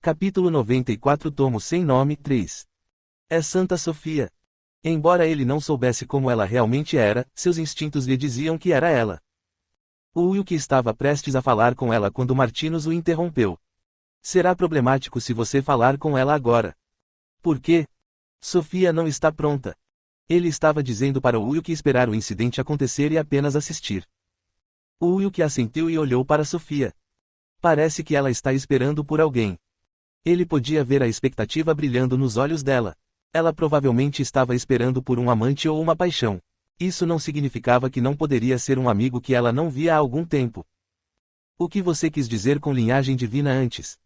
Capítulo 94 Tomo sem nome 3. É Santa Sofia. Embora ele não soubesse como ela realmente era, seus instintos lhe diziam que era ela. O Wilke estava prestes a falar com ela quando Martinus o interrompeu. Será problemático se você falar com ela agora. Por quê? Sofia não está pronta. Ele estava dizendo para o Wilke esperar o incidente acontecer e apenas assistir. O Wilke assentiu e olhou para Sofia. Parece que ela está esperando por alguém. Ele podia ver a expectativa brilhando nos olhos dela. Ela provavelmente estava esperando por um amante ou uma paixão. Isso não significava que não poderia ser um amigo que ela não via há algum tempo. O que você quis dizer com linhagem divina antes?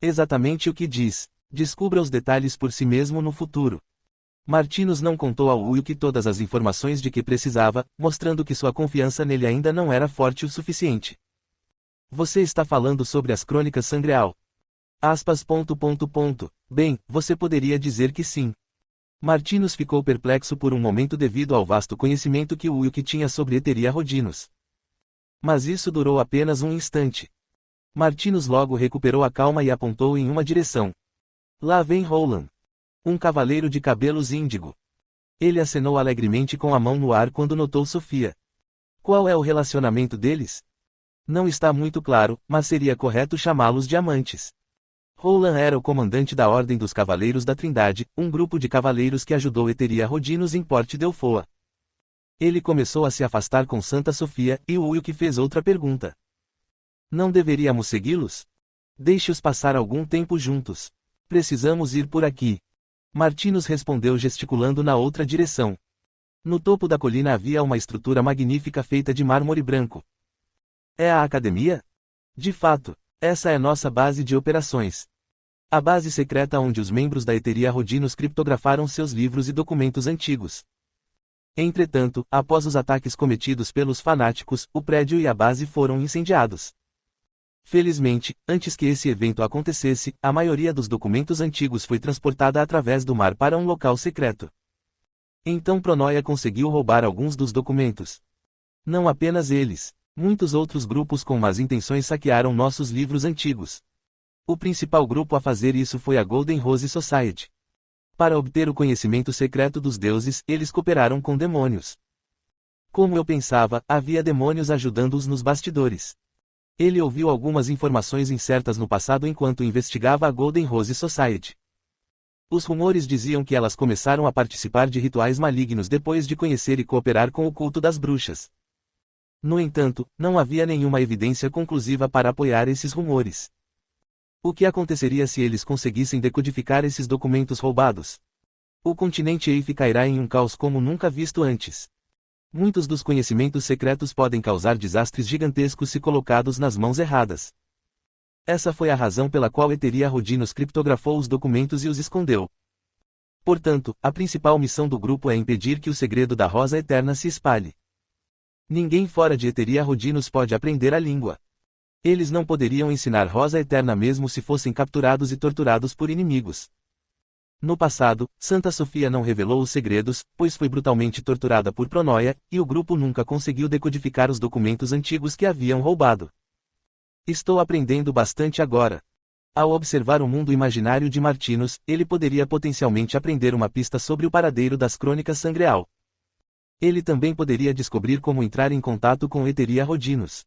Exatamente o que diz. Descubra os detalhes por si mesmo no futuro. Martinus não contou ao Wilke todas as informações de que precisava, mostrando que sua confiança nele ainda não era forte o suficiente. Você está falando sobre as crônicas Sangreal. Bem, você poderia dizer que sim. Martinus ficou perplexo por um momento devido ao vasto conhecimento que o Wilke tinha sobre Eteria Rodinos. Mas isso durou apenas um instante. Martinus logo recuperou a calma e apontou em uma direção. Lá vem Roland. Um cavaleiro de cabelos índigo. Ele acenou alegremente com a mão no ar quando notou Sofia. Qual é o relacionamento deles? Não está muito claro, mas seria correto chamá-los de amantes. Roland era o comandante da Ordem dos Cavaleiros da Trindade, um grupo de cavaleiros que ajudou Eteria Rodinos em Porte Delfoa. Ele começou a se afastar com Santa Sofia, e o Wilke fez outra pergunta. Não deveríamos segui-los? Deixe-os passar algum tempo juntos. Precisamos ir por aqui. Martinus respondeu gesticulando na outra direção. No topo da colina havia uma estrutura magnífica feita de mármore branco. É a academia? De fato, essa é nossa base de operações. A base secreta onde os membros da Eteria Rodinos criptografaram seus livros e documentos antigos. Entretanto, após os ataques cometidos pelos fanáticos, o prédio e a base foram incendiados. Felizmente, antes que esse evento acontecesse, a maioria dos documentos antigos foi transportada através do mar para um local secreto. Então Pronoia conseguiu roubar alguns dos documentos. Não apenas eles. Muitos outros grupos com más intenções saquearam nossos livros antigos. O principal grupo a fazer isso foi a Golden Rose Society. Para obter o conhecimento secreto dos deuses, eles cooperaram com demônios. Como eu pensava, havia demônios ajudando-os nos bastidores. Ele ouviu algumas informações incertas no passado enquanto investigava a Golden Rose Society. Os rumores diziam que elas começaram a participar de rituais malignos depois de conhecer e cooperar com o culto das bruxas. No entanto, não havia nenhuma evidência conclusiva para apoiar esses rumores. O que aconteceria se eles conseguissem decodificar esses documentos roubados? O continente Eif cairá em um caos como nunca visto antes. Muitos dos conhecimentos secretos podem causar desastres gigantescos se colocados nas mãos erradas. Essa foi a razão pela qual Eteria Rodinos criptografou os documentos e os escondeu. Portanto, a principal missão do grupo é impedir que o segredo da Rosa Eterna se espalhe. Ninguém fora de Eteria Rodinos pode aprender a língua. Eles não poderiam ensinar Rosa Eterna mesmo se fossem capturados e torturados por inimigos. No passado, Santa Sofia não revelou os segredos, pois foi brutalmente torturada por Pronoia, e o grupo nunca conseguiu decodificar os documentos antigos que haviam roubado. Estou aprendendo bastante agora. Ao observar o mundo imaginário de Martinus, ele poderia potencialmente aprender uma pista sobre o paradeiro das crônicas Sangreal. Ele também poderia descobrir como entrar em contato com Eteria Rodinos.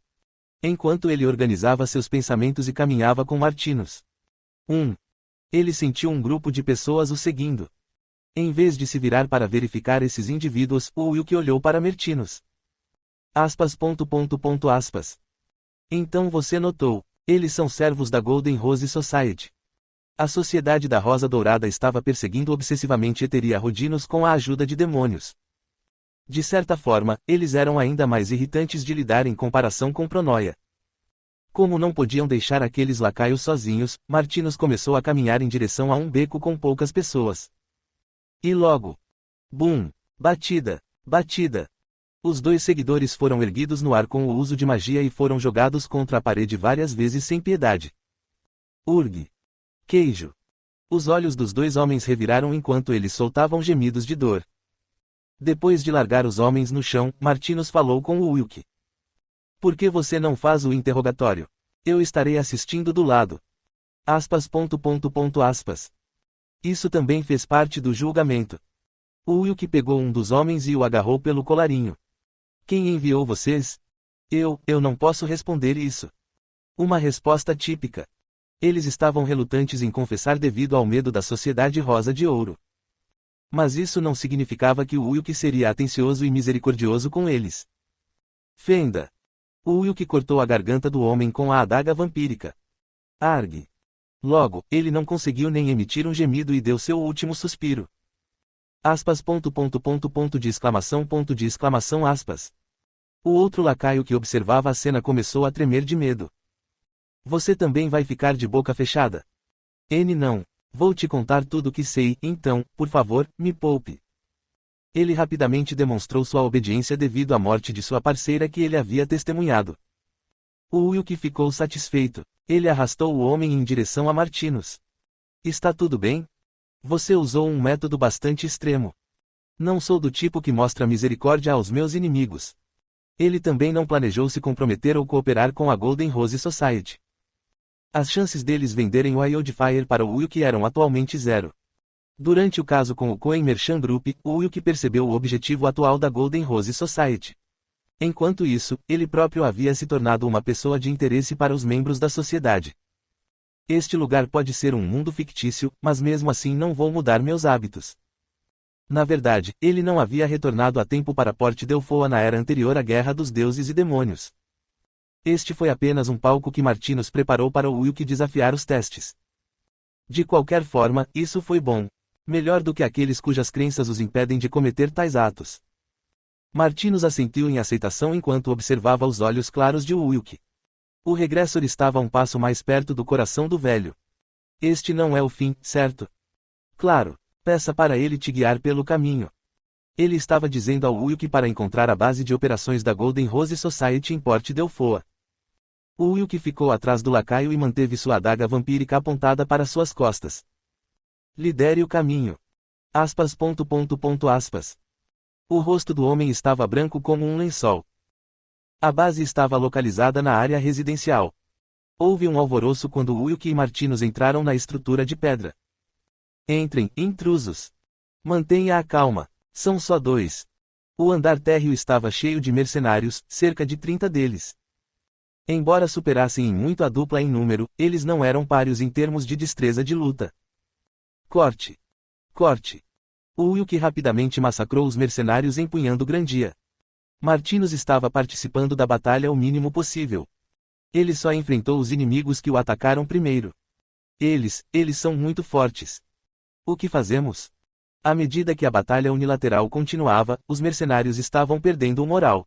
Enquanto ele organizava seus pensamentos e caminhava com Martinus. Ele sentiu um grupo de pessoas o seguindo. Em vez de se virar para verificar esses indivíduos, o Wilke olhou para Martinus. Então você notou, eles são servos da Golden Rose Society. A Sociedade da Rosa Dourada estava perseguindo obsessivamente Eteria Rodinos com a ajuda de demônios. De certa forma, eles eram ainda mais irritantes de lidar em comparação com Pronoia. Como não podiam deixar aqueles lacaios sozinhos, Martinus começou a caminhar em direção a um beco com poucas pessoas. E logo... Bum! Batida! Batida! Os dois seguidores foram erguidos no ar com o uso de magia e foram jogados contra a parede várias vezes sem piedade. Urg! Queijo! Os olhos dos dois homens reviraram enquanto eles soltavam gemidos de dor. Depois de largar os homens no chão, Martinus falou com o Wilke. Por que você não faz o interrogatório? Eu estarei assistindo do lado. Aspas. Aspas. Isso também fez parte do julgamento. O Wilk pegou um dos homens e o agarrou pelo colarinho. Quem enviou vocês? Eu não posso responder isso. Uma resposta típica. Eles estavam relutantes em confessar devido ao medo da Sociedade Rosa de Ouro. Mas isso não significava que o Wilk seria atencioso e misericordioso com eles. Fenda. O Wilk cortou a garganta do homem com a adaga vampírica. Argue. Logo, ele não conseguiu nem emitir um gemido e deu seu último suspiro. Aspas. De exclamação aspas. O outro lacaio que observava a cena começou a tremer de medo. Você também vai ficar de boca fechada? Não. Vou te contar tudo o que sei, então, por favor, me poupe. Ele rapidamente demonstrou sua obediência devido à morte de sua parceira que ele havia testemunhado. O Wilk ficou satisfeito. Ele arrastou o homem em direção a Martinus. Está tudo bem? Você usou um método bastante extremo. Não sou do tipo que mostra misericórdia aos meus inimigos. Ele também não planejou se comprometer ou cooperar com a Golden Rose Society. As chances deles venderem o Wildfire para o Wilk eram atualmente zero. Durante o caso com o Cohen Merchant Group, o Wilk percebeu o objetivo atual da Golden Rose Society. Enquanto isso, ele próprio havia se tornado uma pessoa de interesse para os membros da sociedade. Este lugar pode ser um mundo fictício, mas mesmo assim não vou mudar meus hábitos. Na verdade, ele não havia retornado a tempo para Port Delphoa na era anterior à Guerra dos Deuses e Demônios. Este foi apenas um palco que Martinus preparou para o Wilk desafiar os testes. De qualquer forma, isso foi bom. Melhor do que aqueles cujas crenças os impedem de cometer tais atos. Martinus assentiu em aceitação enquanto observava os olhos claros de Wilk. O regressor estava um passo mais perto do coração do velho. Este não é o fim, certo? Claro. Peça para ele te guiar pelo caminho. Ele estava dizendo ao Wilk para encontrar a base de operações da Golden Rose Society em Port Delphoa. O Wilk ficou atrás do lacaio e manteve sua adaga vampírica apontada para suas costas. Lidere o caminho. Aspas. Aspas. O rosto do homem estava branco como um lençol. A base estava localizada na área residencial. Houve um alvoroço quando Wilk e Martinus entraram na estrutura de pedra. Entrem, intrusos. Mantenha a calma. São só 2. O andar térreo estava cheio de mercenários, cerca de 30 deles. Embora superassem em muito a dupla em número, eles não eram páreos em termos de destreza de luta. Corte. Corte. O Wilk rapidamente massacrou os mercenários empunhando Grandia. Martinus estava participando da batalha o mínimo possível. Ele só enfrentou os inimigos que o atacaram primeiro. Eles são muito fortes. O que fazemos? À medida que a batalha unilateral continuava, os mercenários estavam perdendo o moral.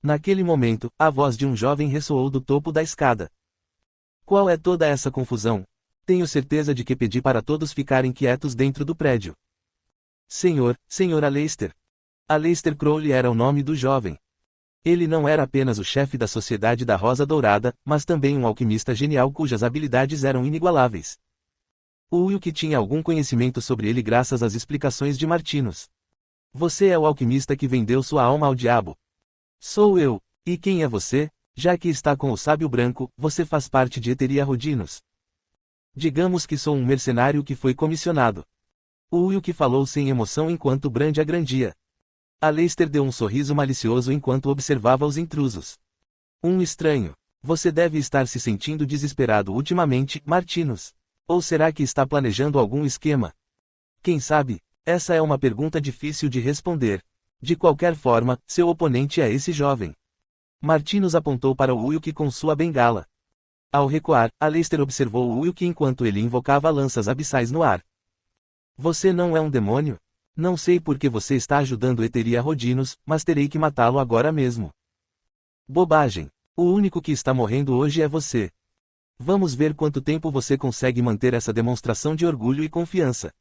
Naquele momento, a voz de um jovem ressoou do topo da escada. Qual é toda essa confusão? Tenho certeza de que pedi para todos ficarem quietos dentro do prédio. Senhor Aleister. Aleister Crowley era o nome do jovem. Ele não era apenas o chefe da Sociedade da Rosa Dourada, mas também um alquimista genial cujas habilidades eram inigualáveis. O Wilk tinha algum conhecimento sobre ele graças às explicações de Martinus. Você é o alquimista que vendeu sua alma ao diabo. Sou eu. E quem é você? Já que está com o sábio branco, você faz parte de Eteria Rodinos. Digamos que sou um mercenário que foi comissionado. O Wilk falou sem emoção enquanto brande a Grandia. Aleister deu um sorriso malicioso enquanto observava os intrusos. Um estranho. Você deve estar se sentindo desesperado ultimamente, Martinus. Ou será que está planejando algum esquema? Quem sabe? Essa é uma pergunta difícil de responder. De qualquer forma, seu oponente é esse jovem. Martinus apontou para o Wilk com sua bengala. Ao recuar, Aleister observou o Wilk enquanto ele invocava lanças abissais no ar. Você não é um demônio? Não sei por que você está ajudando Eteria Rodinos, mas terei que matá-lo agora mesmo. Bobagem. O único que está morrendo hoje é você. Vamos ver quanto tempo você consegue manter essa demonstração de orgulho e confiança.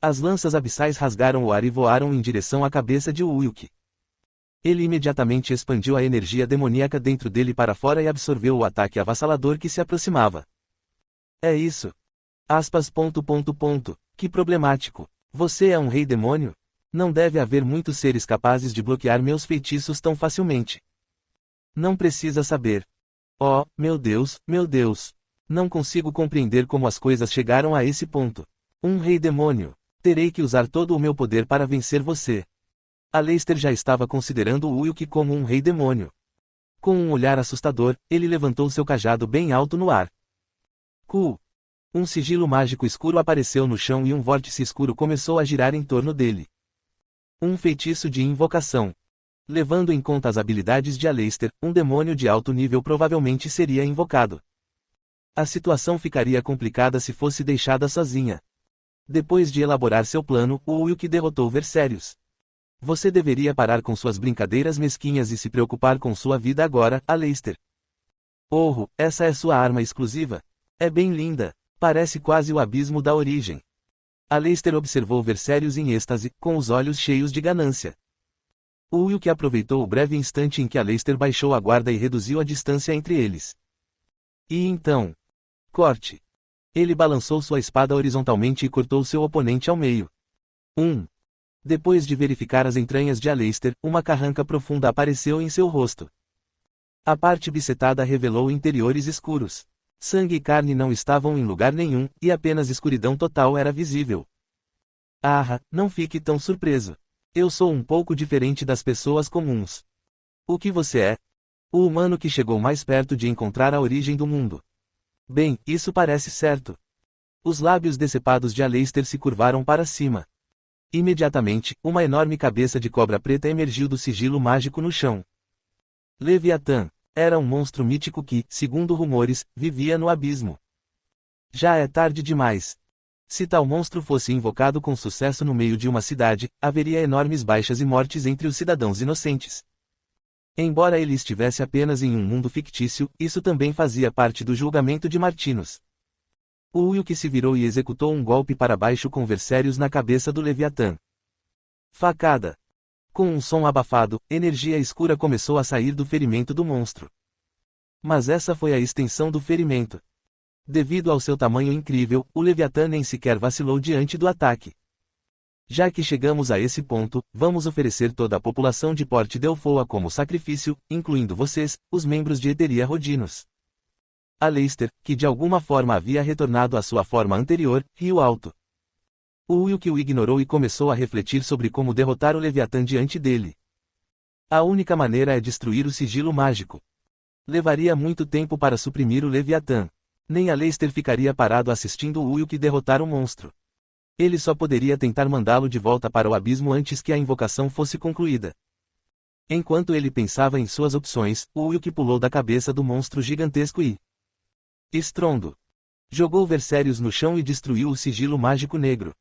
As lanças abissais rasgaram o ar e voaram em direção à cabeça de Wilk. Ele imediatamente expandiu a energia demoníaca dentro dele para fora e absorveu o ataque avassalador que se aproximava. É isso. Aspas. Que problemático. Você é um rei demônio? Não deve haver muitos seres capazes de bloquear meus feitiços tão facilmente. Não precisa saber. Oh, meu Deus, meu Deus. Não consigo compreender como as coisas chegaram a esse ponto. Um rei demônio. Terei que usar todo o meu poder para vencer você. Aleister já estava considerando Ulk como um rei demônio. Com um olhar assustador, ele levantou seu cajado bem alto no ar. Cool. Um sigilo mágico escuro apareceu no chão e um vórtice escuro começou a girar em torno dele. Um feitiço de invocação. Levando em conta as habilidades de Aleister, um demônio de alto nível provavelmente seria invocado. A situação ficaria complicada se fosse deixada sozinha. Depois de elaborar seu plano, o Ulk derrotou Vercérios. Você deveria parar com suas brincadeiras mesquinhas e se preocupar com sua vida agora, Aleister. Oh, essa é sua arma exclusiva? É bem linda. Parece quase o abismo da origem. Aleister observou Vercérios em êxtase, com os olhos cheios de ganância. O Ulk aproveitou o breve instante em que Aleister baixou a guarda e reduziu a distância entre eles. E então... Corte. Ele balançou sua espada horizontalmente e cortou seu oponente ao meio. Depois de verificar as entranhas de Aleister, uma carranca profunda apareceu em seu rosto. A parte bisetada revelou interiores escuros. Sangue e carne não estavam em lugar nenhum, e apenas escuridão total era visível. Ah, não fique tão surpreso. Eu sou um pouco diferente das pessoas comuns. O que você é? O humano que chegou mais perto de encontrar a origem do mundo. Bem, isso parece certo. Os lábios decepados de Aleister se curvaram para cima. Imediatamente, uma enorme cabeça de cobra preta emergiu do sigilo mágico no chão. Leviatã. Era um monstro mítico que, segundo rumores, vivia no abismo. Já é tarde demais. Se tal monstro fosse invocado com sucesso no meio de uma cidade, haveria enormes baixas e mortes entre os cidadãos inocentes. Embora ele estivesse apenas em um mundo fictício, isso também fazia parte do julgamento de Martinos. O Ulk se virou e executou um golpe para baixo com Vercérios na cabeça do Leviatã. Facada. Com um som abafado, energia escura começou a sair do ferimento do monstro. Mas essa foi a extensão do ferimento. Devido ao seu tamanho incrível, o Leviatã nem sequer vacilou diante do ataque. Já que chegamos a esse ponto, vamos oferecer toda a população de Porte Delfoa como sacrifício, incluindo vocês, os membros de Eteria Rodinos. Aleister, que de alguma forma havia retornado à sua forma anterior, riu alto. O Ulk o ignorou e começou a refletir sobre como derrotar o Leviatã diante dele. A única maneira é destruir o sigilo mágico. Levaria muito tempo para suprimir o Leviatã. Nem Aleister ficaria parado assistindo o Ulk derrotar o monstro. Ele só poderia tentar mandá-lo de volta para o abismo antes que a invocação fosse concluída. Enquanto ele pensava em suas opções, o Ulk pulou da cabeça do monstro gigantesco e... Estrondo. Jogou Vercérios no chão e destruiu o sigilo mágico negro.